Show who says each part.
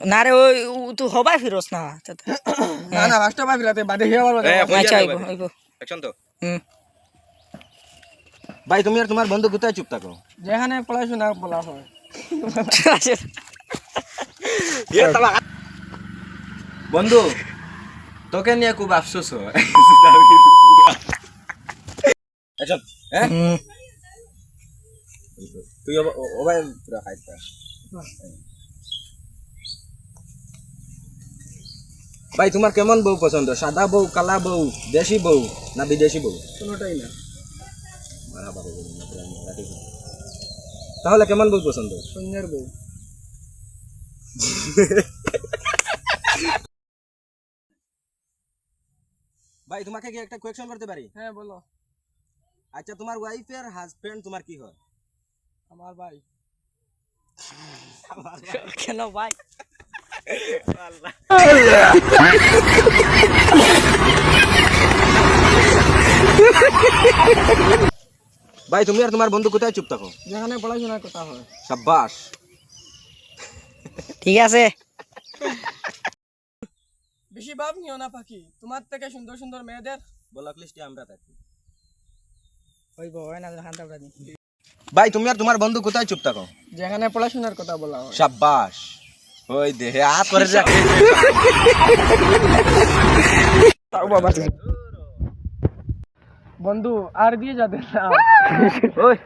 Speaker 1: না রে ওই তুই হবাই ফিরোস না
Speaker 2: না না ফার্স্ট বা ফিরাতে বাদে হিয়া বলবা
Speaker 1: আচ্ছা আইবো আইবো
Speaker 3: অ্যাকশন তো
Speaker 1: হুম
Speaker 3: ভাই তুমি আর তোমার বন্ধু কোথায় চুপ থাকো
Speaker 2: যেখানে পড়াশোনা বলা হয়
Speaker 3: বন্ধু তোকে নিয়ে খুব আফসোস হয় আচ্ছা হ্যাঁ তুই ওভাবে পুরো খাইতা ভাই তোমার কেমন বউ পছন্দ সাদা বউ কালা বউ দেশি বউ না বিদেশি বউ
Speaker 2: কোনোটাই না
Speaker 3: তাহলে কেমন বউ পছন্দ
Speaker 2: সৈন্যের বউ
Speaker 3: ভাই তোমাকে কি একটা কোয়েশ্চন করতে পারি
Speaker 2: হ্যাঁ বলো
Speaker 3: আচ্ছা তোমার ওয়াইফের হাজবেন্ড তোমার কি হয়
Speaker 2: আমার ভাই
Speaker 1: কেন ভাই
Speaker 3: ভাই তুমি আর তোমার বন্ধু কোথায় চুপ থাকো
Speaker 2: যেখানে পড়াশোনার কথা হয়
Speaker 3: সাব্বাস
Speaker 1: ঠিক আছে
Speaker 2: বেশি ভাব নিও না পাখি তোমার থেকে সুন্দর সুন্দর মেয়েদের
Speaker 3: ব্লক লিস্টে আমরা থাকি
Speaker 1: হইবো হয় না হান্তা প্রাণী
Speaker 3: ভাই তুমি আর তোমার বন্ধু কোথায় চুপ থাকো
Speaker 2: যেখানে পড়াশোনার কথা বলা হয়
Speaker 3: সাব্বাস ওই দেহে আ করে যা
Speaker 2: বন্ধু আর দিয়ে যাবে না
Speaker 3: ওই